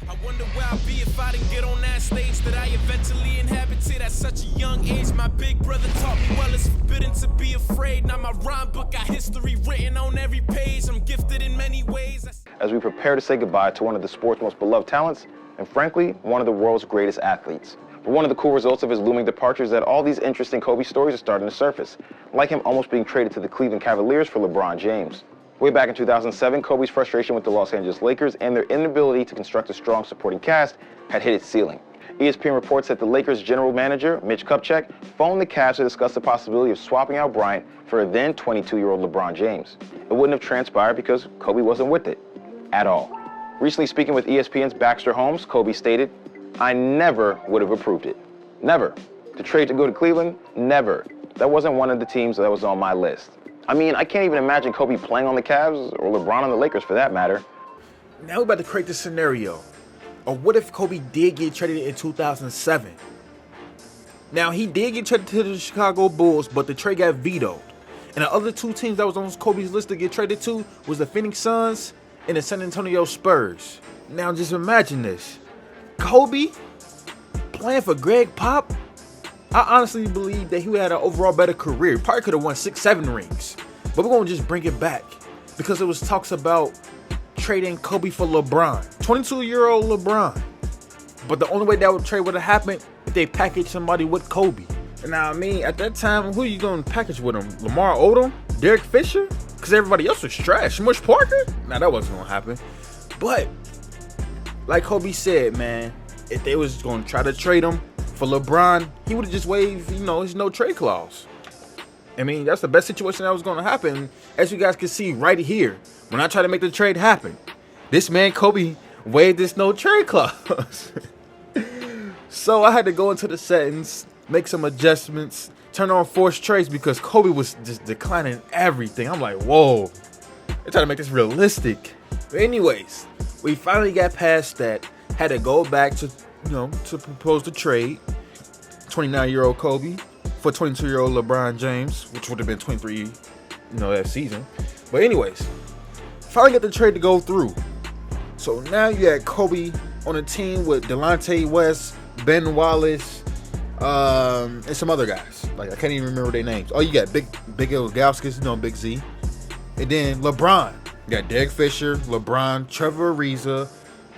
I wonder where I'd be if I didn't get on that stage that I eventually inhabited at such a young age. My big brother taught me well it's forbidden to be afraid. Now my rhyme book got history written on every page. I'm gifted in many ways. As we prepare to say goodbye to one of the sport's most beloved talents, and frankly, one of the world's greatest athletes. But one of the cool results of his looming departure is that all these interesting Kobe stories are starting to surface, like him almost being traded to the Cleveland Cavaliers for LeBron James. Way back in 2007, Kobe's frustration with the Los Angeles Lakers and their inability to construct a strong supporting cast had hit its ceiling. ESPN reports that the Lakers' general manager, Mitch Kupchak, phoned the Cavs to discuss the possibility of swapping out Bryant for a then 22-year-old LeBron James. It wouldn't have transpired because Kobe wasn't with it at all. Recently speaking with ESPN's Baxter Holmes, Kobe stated, "I never would have approved it. Never. To trade to go to Cleveland? Never. That wasn't one of the teams that was on my list." I mean, I can't even imagine Kobe playing on the Cavs or LeBron on the Lakers for that matter. Now we're about to create this scenario. Or what if Kobe did get traded in 2007? Now, he did get traded to the Chicago Bulls, but the trade got vetoed. And the other two teams that was on Kobe's list to get traded to was the Phoenix Suns and the San Antonio Spurs. Now, just imagine this. Kobe playing for Greg Pop? I honestly believe that he would have had an overall better career. Probably could have won 6-7 rings. But we're going to just bring it back because it was talks about trading Kobe for LeBron. 22-year-old LeBron. But the only way that trade would have happened if they packaged somebody with Kobe. And now, I mean, at that time, who are you going to package with him? Lamar Odom? Derek Fisher? Because everybody else was trash. Smush Parker? Nah, that wasn't going to happen. But, like Kobe said, man, if they was going to try to trade him for LeBron, he would have just waived, his no trade clause. I mean, that's the best situation that was going to happen. As you guys can see right here, when I try to make the trade happen, this man, Kobe, waived this no trade clause. So I had to go into the settings, make some adjustments, turn on forced trades because Kobe was just declining everything. I'm like, whoa, they're trying to make this realistic. But anyways, we finally got past that. Had to go back to propose the trade. 29-year-old Kobe for 22-year-old LeBron James, which would have been 23, that season. But anyways, finally got the trade to go through. So now you had Kobe on a team with Delonte West, Ben Wallace, and some other guys. Like, I can't even remember their names. Oh, you got Big Ilgauskas, Big Z. And then LeBron. You got Derek Fisher, LeBron, Trevor Ariza,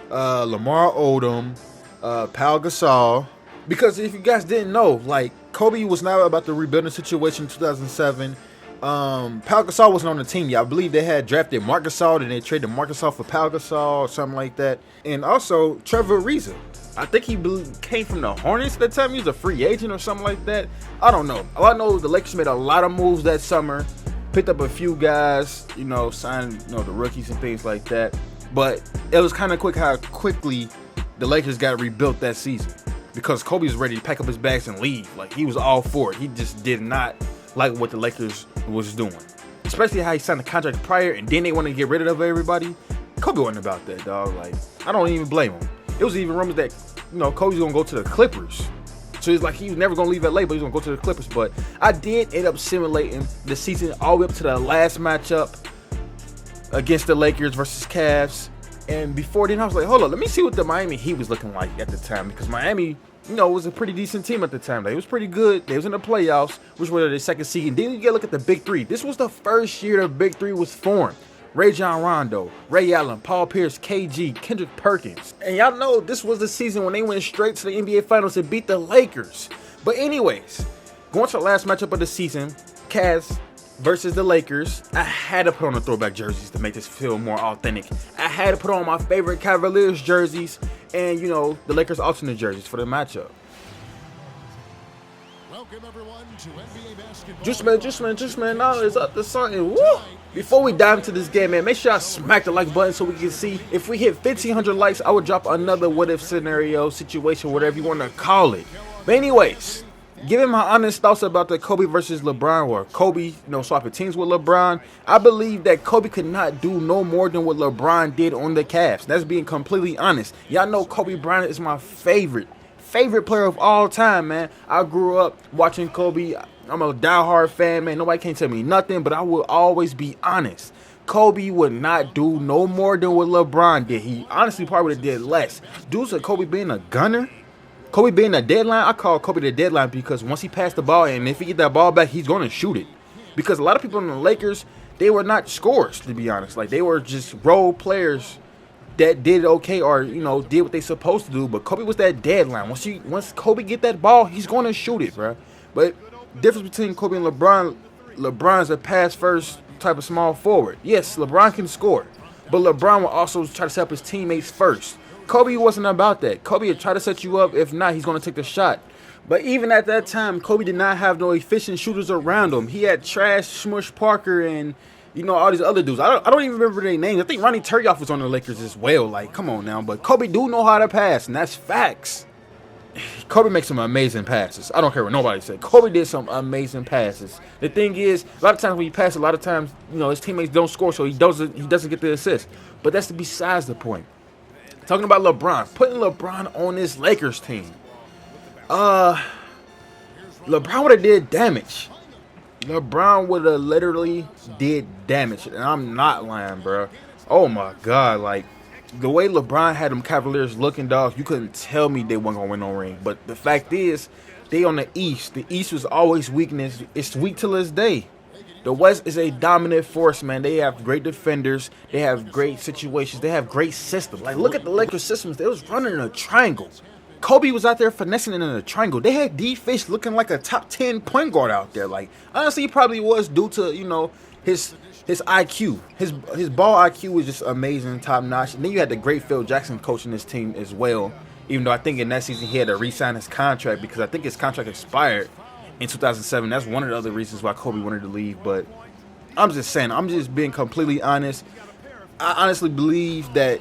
Lamar Odom, Pau Gasol. Because if you guys didn't know, like, Kobe was not about the rebuilding situation in 2007. Pau Gasol wasn't on the team yet. I believe they had drafted Marc Gasol and they traded Marc Gasol for Pau Gasol or something like that. And also Trevor Ariza. I think he came from the Hornets at the time. He was a free agent or something like that. I don't know. All I know is the Lakers made a lot of moves that summer. Picked up a few guys, signed, the rookies and things like that. But it was kind of quick how quickly the Lakers got rebuilt that season. Because Kobe was ready to pack up his bags and leave. Like, he was all for it. He just did not like what the Lakers was doing. Especially how he signed the contract prior and then they wanted to get rid of everybody. Kobe wasn't about that, dog. Like, I don't even blame him. It was even rumors that, Kobe's going to go to the Clippers. So it's like he was never going to leave LA, but he was going to go to the Clippers. But I did end up simulating the season all the way up to the last matchup against the Lakers versus Cavs. And before then, I was like, hold on, let me see what the Miami Heat was looking like at the time. Because Miami, was a pretty decent team at the time. Like, it was pretty good. They was in the playoffs, which were the second seed. And then you gotta look at the Big Three. This was the first year the Big Three was formed. Rajon Rondo, Ray Allen, Paul Pierce, KG, Kendrick Perkins. And y'all know this was the season when they went straight to the NBA Finals and beat the Lakers. But anyways, going to the last matchup of the season, Cavs versus the Lakers, I had to put on the throwback jerseys to make this feel more authentic. I had to put on my favorite Cavaliers jerseys and, the Lakers alternate jerseys for the matchup. Welcome everyone to NBA basketball. JuiceMan, now it's up to something. Woo! Before we dive into this game, man, make sure I smack the like button so we can see. If we hit 1,500 likes, I would drop another what-if scenario, situation, whatever you want to call it. But anyways, giving my honest thoughts about the Kobe versus LeBron, or Kobe, swapping teams with LeBron, I believe that Kobe could not do no more than what LeBron did on the Cavs. That's being completely honest. Y'all know Kobe Bryant is my favorite player of all time, man. I grew up watching Kobe. I'm a diehard fan, man. Nobody can tell me nothing, but I will always be honest. Kobe would not do no more than what LeBron did. He honestly probably would have did less. Due to Kobe being a gunner, Kobe being a deadline, I call Kobe the deadline because once he passed the ball and if he get that ball back, he's going to shoot it. Because a lot of people in the Lakers, they were not scorers, to be honest. Like, they were just role players that did okay or, did what they supposed to do. But Kobe was that deadline. Once Kobe get that ball, he's going to shoot it, bro. But difference between Kobe and LeBron's a pass-first type of small forward. Yes, LeBron can score, but LeBron will also try to set up his teammates first. Kobe wasn't about that. Kobe would try to set you up. If not, he's going to take the shot. But even at that time, Kobe did not have no efficient shooters around him. He had Trash, Smush Parker, and all these other dudes. I don't even remember their names. I think Ronnie Turioff was on the Lakers as well. Like, come on now. But Kobe do know how to pass, and that's facts. Kobe makes some amazing passes. I don't care what nobody said. Kobe did some amazing passes. The thing is, a lot of times when he passes, a lot of times, his teammates don't score, so he doesn't get the assist. But that's besides the point. Talking about LeBron, putting LeBron on this Lakers team. LeBron would have did damage. LeBron would have literally did damage, and I'm not lying, bro. Oh my God, like, the way LeBron had them Cavaliers looking, dog, you couldn't tell me they weren't going to win no ring. But the fact is, they on the East. The East was always weakness. It's weak till this day. The West is a dominant force, man. They have great defenders. They have great situations. They have great systems. Like, look at the Lakers systems. They was running in a triangle. Kobe was out there finessing in a triangle. They had D-Fish looking like a top 10 point guard out there. Like, honestly, he probably was due to, his IQ. His ball IQ was just amazing, top notch. And then you had the great Phil Jackson coaching this team as well. Even though I think in that season he had to re-sign his contract because I think his contract expired in 2007. That's one of the other reasons why Kobe wanted to leave. But I'm just saying, I'm just being completely honest. I honestly believe that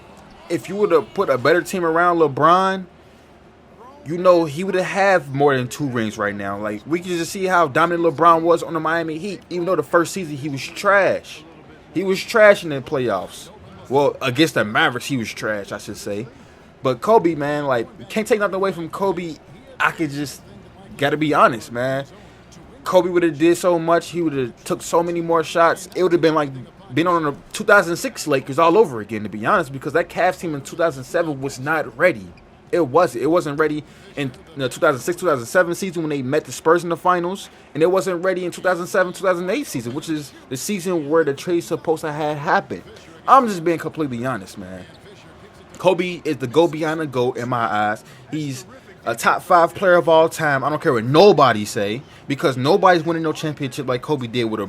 if you would have put a better team around LeBron, he would have more than 2 rings right now. Like, we can just see how dominant LeBron was on the Miami Heat. Even though the first season he was trash. He was trash in the playoffs. Well, against the Mavericks, he was trash, I should say. But Kobe, man, like, can't take nothing away from Kobe. Gotta be honest, man. Kobe would have did so much. He would have took so many more shots. It would have been like being on the 2006 Lakers all over again, to be honest, because that Cavs team in 2007 was not ready. It wasn't ready in the 2006-2007 season when they met the Spurs in the finals, and it wasn't ready in 2007-2008 season, which is the season where the trade's supposed to have happened. I'm just being completely honest, man. Kobe is the go beyond the GOAT in my eyes. He's a top 5 player of all time. I don't care what nobody say, because nobody's winning no championship like Kobe did with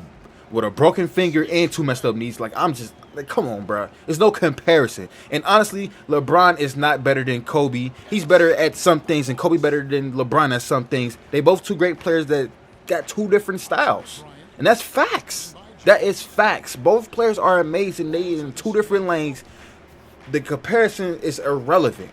a broken finger and 2 messed up knees. Like, I'm just like, come on, bro. There's no comparison. And honestly, LeBron is not better than Kobe. He's better at some things, and Kobe better than LeBron at some things. They both 2 great players that got 2 different styles, and that's facts. That is facts. Both players are amazing. They in 2 different lanes. The comparison is irrelevant.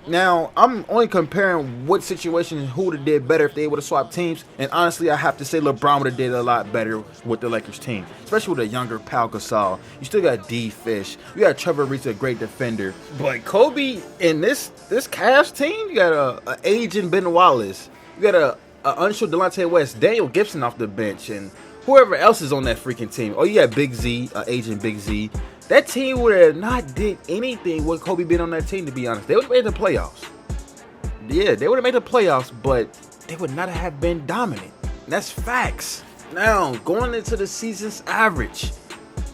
Now, I'm only comparing what situation and who would have did better if they would have swapped teams. And honestly, I have to say LeBron would have did a lot better with the Lakers team, especially with a younger Pau Gasol. You still got D-Fish. You got Trevor Reese, a great defender. But Kobe in this Cavs team, you got a aging Ben Wallace. You got a unsure Delonte West, Daniel Gibson off the bench, and whoever else is on that freaking team. Oh, you got Big Z, aging Big Z. That team would have not did anything with Kobe being on that team, to be honest. They would have made the playoffs. Yeah, they would have made the playoffs, but they would not have been dominant. That's facts. Now, going into the season's average.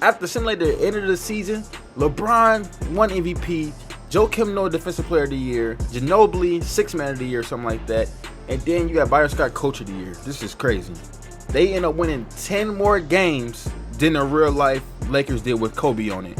After simulating the end of the season, LeBron won MVP, Joakim Noah Defensive Player of the Year, Ginobili 6th Man of the Year, something like that. And then you got Byron Scott Coach of the Year. This is crazy. They end up winning 10 more games than the real life Lakers did with Kobe on it.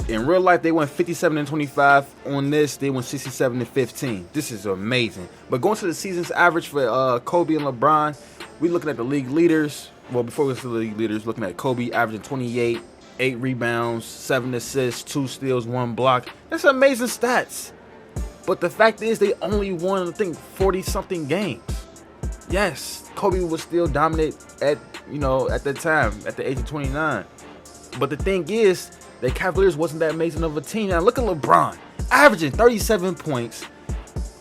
In real life, they went 57-25. On this, they went 67-15. This is amazing. But going to the season's average for Kobe and LeBron, we looking at the league leaders. Well, before we get to the league leaders, looking at Kobe averaging 28, 8 rebounds, 7 assists, 2 steals, 1 block. That's amazing stats. But the fact is, they only won, I think, 40-something games. Yes, Kobe was still dominant at that time, at the age of 29. But the thing is, the Cavaliers wasn't that amazing of a team. Now look at LeBron, averaging 37 points,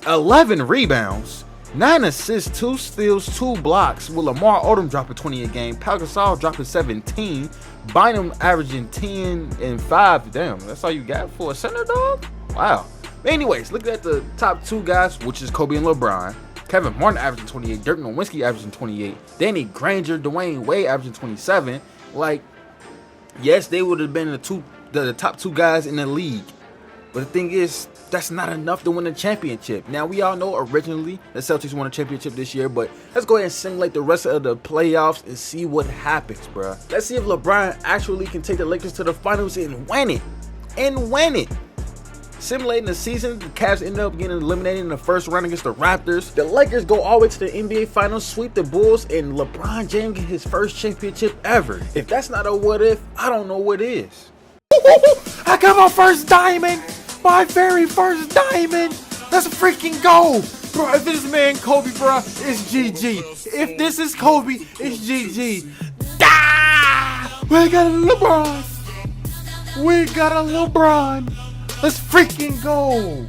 11 rebounds, 9 assists, 2 steals, 2 blocks, with Lamar Odom dropping 20 a game, Pau Gasol dropping 17, Bynum averaging 10 and 5. Damn, that's all you got for a center, dog? Wow. Anyways, looking at the top 2 guys, which is Kobe and LeBron. Kevin Martin averaging 28, Dirk Nowitzki averaging 28, Danny Granger, Dwayne Wade averaging 27. Like, yes, they would have been the top 2 guys in the league. But the thing is, that's not enough to win a championship. Now, we all know originally the Celtics won a championship this year, but let's go ahead and simulate the rest of the playoffs and see what happens, bro. Let's see if LeBron actually can take the Lakers to the finals and win it. Simulating the season, the Cavs end up getting eliminated in the first round against the Raptors. The Lakers go all the way to the NBA Finals, sweep the Bulls, and LeBron James get his first championship ever. If that's not a what if, I don't know what is. I got my first diamond! My very first diamond! Let's freaking go! Bro, if this man Kobe, bro, it's GG. If this is Kobe, it's GG. We got a LeBron! Let's freaking go!